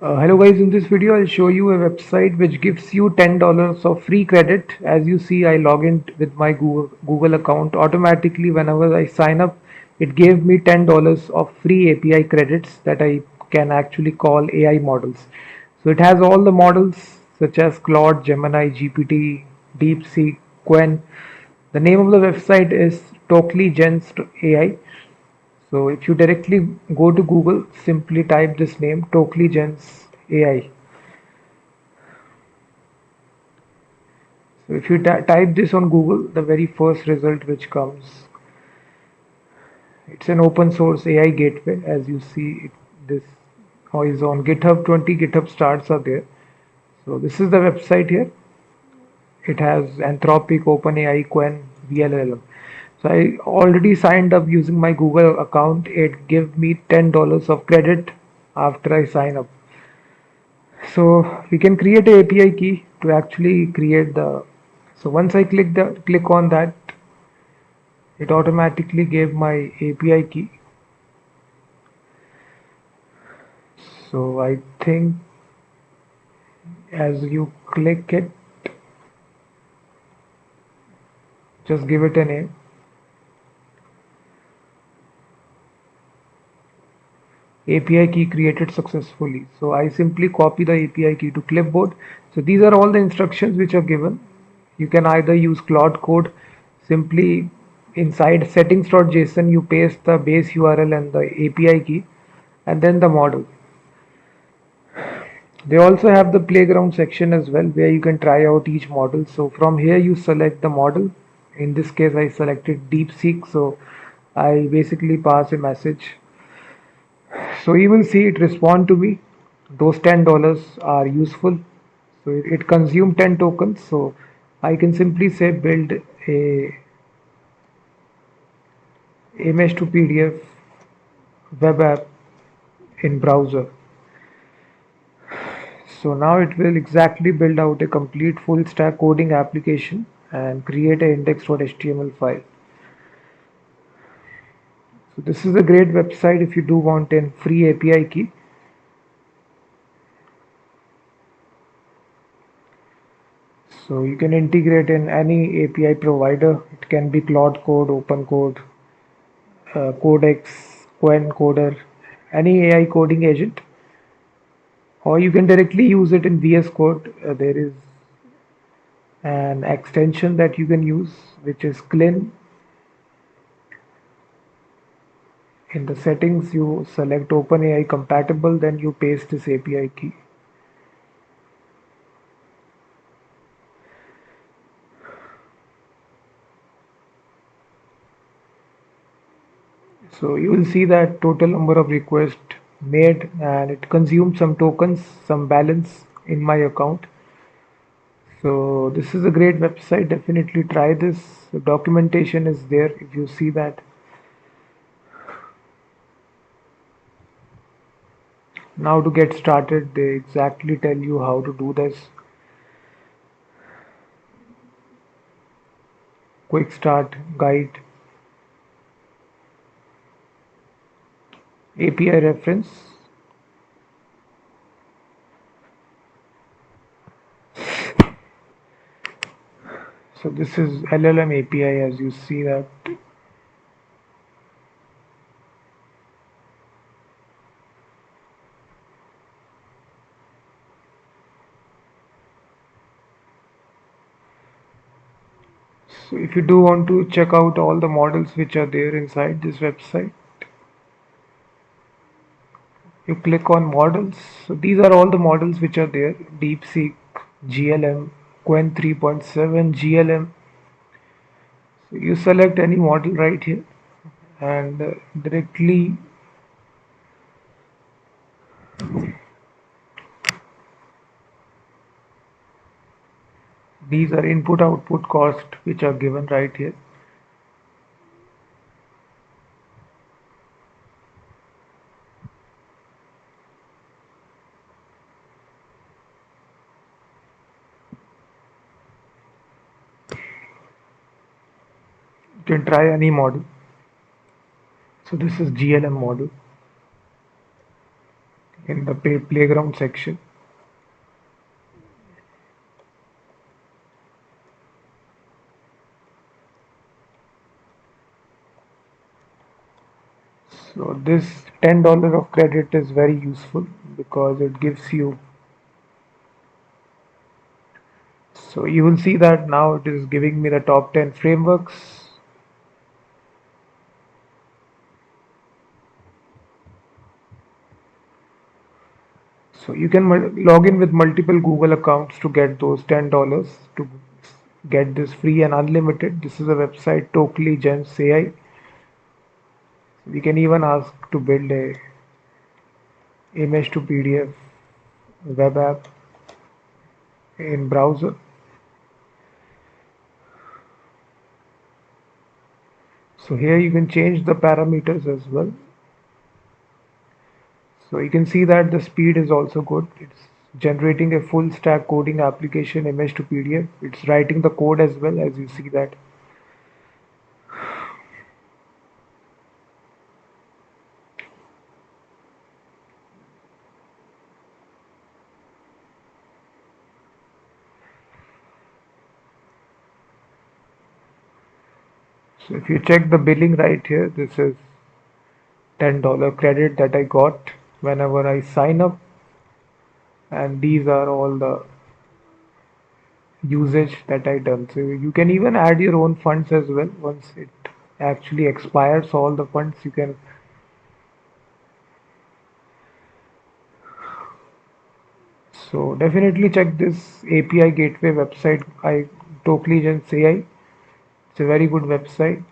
Hello guys, in this video I'll show you a website which gives you $10 of free credit. As you see, I log in with my Google account. Automatically whenever I sign up, it gave me $10 of free API credits that I can actually call AI models. So it has all the models such as Claude, Gemini, GPT, DeepSeek, Quen. The name of the website is Tokligence AI. So if you directly go to Google, simply type this name, Tokligence AI. So if you type this on Google, the very first result which comes, it's an open source AI gateway. As you see, this is on GitHub. 20 GitHub starts are there. So this is the website here. It has Anthropic, OpenAI, Quen, VLLM. So I already signed up using my Google account. It gave me $10 of credit after I sign up. So we can create a API key to actually create the. So once I click on that, it automatically gave my API key. So I think as you click it, just give it a name. API key created successfully. So I simply copy the API key to clipboard. So these are all the instructions which are given. You can either use Claude code, simply inside settings.json you paste the base URL and the API key and then the model. They also have the playground section as well where you can try out each model. So from here you select the model. In this case I selected DeepSeek, so I basically pass a message. So you will see it respond to me. Those $10 are useful. So it consumed 10 tokens. So I can simply say build a image to PDF web app in browser. So now it will exactly build out a complete full stack coding application and create a index.html file. So this is a great website if you do want a free API key. So you can integrate in any API provider. It can be Claude Code, Open Code, Codex, Quen Coder, any AI coding agent, or you can directly use it in VS Code. There is an extension that you can use, which is Clean. In the settings, you select OpenAI compatible, then you paste this API key. So you will see that total number of requests made and it consumed some tokens, some balance in my account. So this is a great website. Definitely try this. The documentation is there if you see that. Now to get started, they exactly tell you how to do this. Quick start guide, API reference. So this is LLM API as you see that. So if you do want to check out all the models which are there inside this website, you click on models. So these are all the models which are there: DeepSeek, GLM, Quen 3.7, GLM. So you select any model right here and directly these are input output cost which are given right here. You can try any model. So this is GLM model. in the playground section. So this $10 of credit is very useful because it gives you, so you will see that now it is giving me the top 10 frameworks. So you can log in with multiple Google accounts to get those $10 to get this free and unlimited. This is a website, Tokligence AI. We can even ask to build a image to PDF web app in browser. So here you can change the parameters as well. So you can see that the speed is also good. It's generating a full stack coding application image to PDF. It's writing the code as well, as you see that. So if you check the billing right here, this is $10 credit that I got whenever I sign up, and these are all the usage that I done. So you can even add your own funds as well. Once it actually expires all the funds, you can. So definitely check this API gateway website. I Tokligence AI. It's a very good website.